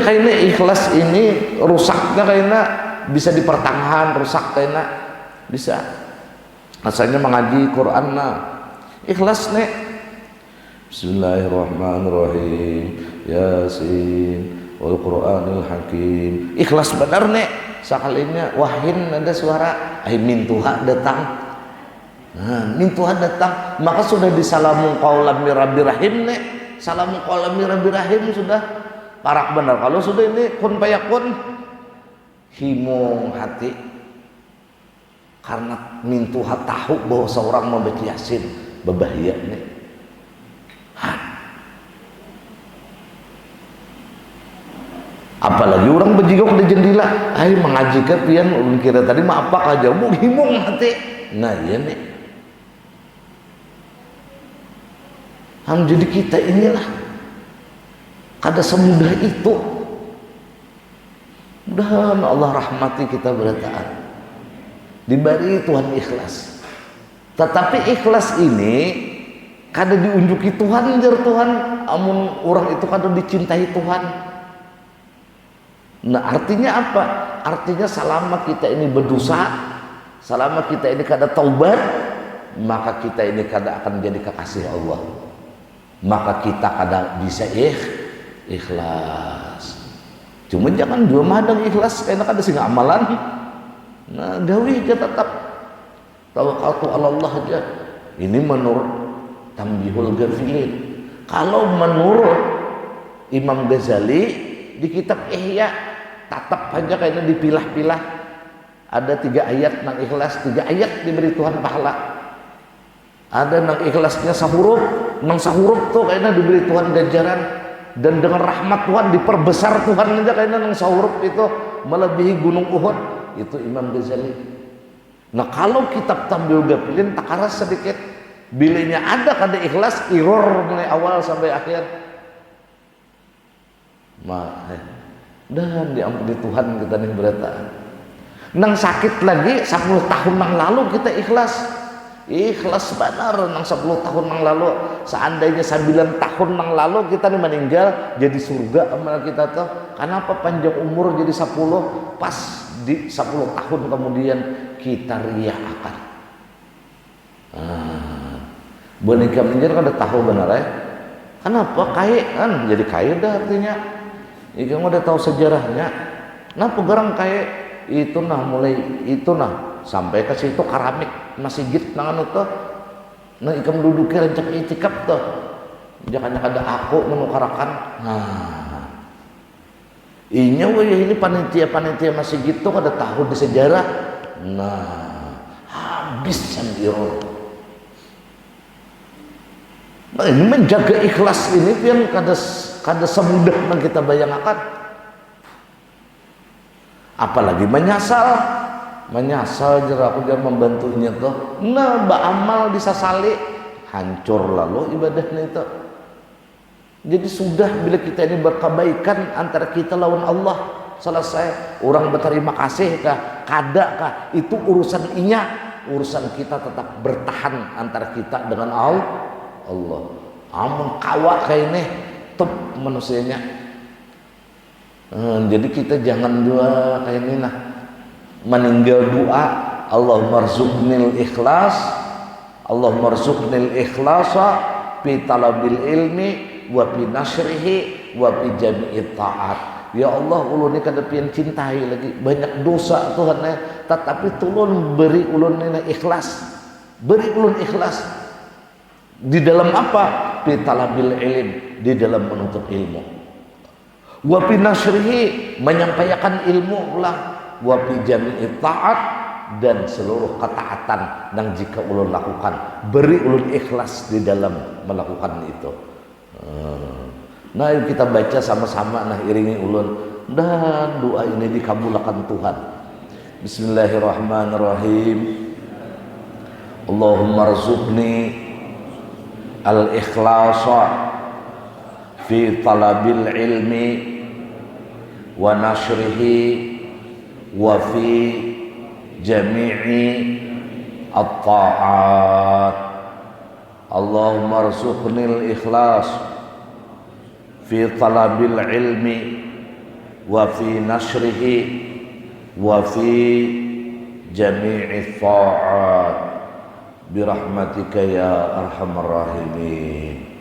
kayaknya ikhlas ini rusaknya kayaknya bisa di pertengahan, rusak kayaknya bisa. Asalnya mengaji Quran ikhlas nek. Bismillahirrahmanirrahim. Yasin wal Qur'anil Hakim. Ikhlas benar nek. Sekalinya wahin ada suara min Tuhan datang. Min Tuhan datang, maka sudah disalamu qaulam mir rabbir rahim nek. Salamu qaulam mir rabbir rahim sudah parak benar. Kalau sudah ini kun fayakun himung hati karena min Tuhan tahu bahwa seorang membaca Yasin berbahaya nih. Apalagi orang bejigok di jendela, mengaji ke pian ulun kira tadi mah apa aja mau himung hati. Nah iya nih. Jadi kita inilah kada semudah itu. Mudah-mudahan Allah rahmati kita bertaat. Diberi Tuhan ikhlas. Tetapi ikhlas ini kada diunjuki Tuhan jar Tuhan, amun orang itu kada dicintai Tuhan. Nah artinya apa? Artinya selama kita ini berdosa, selama kita ini kada taubat, maka kita ini kada akan menjadi kekasih Allah. Maka kita kada bisa ikhlas. Cuma jangan dua madang ikhlas karena kada sing amalan. Nah gawi aja tetap tawakaltu ala Allah aja. Ini menurut Tambihul Ghafilin. Kalau menurut Imam Ghazali di kitab Ihya tatap aja kayaknya dipilah-pilah. Ada 3 ayat nang ikhlas, 3 ayat diberi Tuhan pahala. Ada nang ikhlasnya sahuruf, nang sahuruf tuh kayaknya diberi Tuhan ganjaran. Dan dengan rahmat Tuhan diperbesar Tuhan aja kayaknya nang sahuruf itu melebihi gunung Uhud. Itu Imam Ghazali. Nah kalau kitab Tambihul Ghafilin takaras sedikit, bilanya ada kada ikhlas, error mulai awal sampai akhir. Dan diampuni Tuhan kita nih berata. Nang sakit lagi 10 tahun nang lalu kita ikhlas benar nang 10 tahun nang lalu. Seandainya 9 tahun nang lalu kita nih meninggal jadi surga amal kita tuh. Kenapa panjang umur jadi 10, pas di 10 tahun kemudian kita riak akan. Boneka menjadi kada tahu benar ya. Kenapa kaya kan jadi kaya dah artinya. Ikan udah tahu sejarahnya. Nah pegarang kayak itu mulai itu sampai ke situ keramik masih git nangan itu. Nah ikan duduknya rencak itikaf tuh. Jangan ada aku menukarakan. Inya ini panitia masih gitu kada tahu di sejarah. Nah habis sendiri. Nah, ini menjaga ikhlas ini pian kada semudah yang kita bayangkan. Apalagi menyasal jera aku jangan membantunya tuh. Nah, beramal disasali hancur lalu ibadahnya itu. Jadi sudah bila kita ini berkebaikan antara kita lawan Allah selesai. Orang berterima kasih kah, kada kah, itu urusan urusan kita tetap bertahan antara kita dengan Allah. Amun kawak kayak ini top manusianya. Jadi kita jangan doa kayak ini meninggal doa Allahumma rzuqnil ikhlas, Allahumma rzuqnil ikhlasa fi talabil ilmi wa fi nasrihi wa fi jami'it ta'at. Ya Allah ulun ini kada pian cintai lagi banyak dosa Tuhan tetapi tulun beri ulun ini ikhlas. Beri ulun ikhlas. Di dalam apa? Fi talabil ilm, di dalam menuntut ilmu. Wa fi nasrihi, menyampaikan ilmu pula. Wa fi jami'it ta'at, dan seluruh ketaatan yang jika ulun lakukan, beri ulun ikhlas di dalam melakukan itu. Nah yuk kita baca sama-sama, iringi ulun, dan doa ini dikabulkan Tuhan. Bismillahirrahmanirrahim. Allahumma rzuqni al-ikhlasa fi talabil ilmi wa nashrihi wa fi jami'i at-ta'at. Allahumma rzuqnil ikhlas fi talabil ilmi wa fi nasrihi wa fi jami'i ta'at birahmatika ya arhamar rahimin.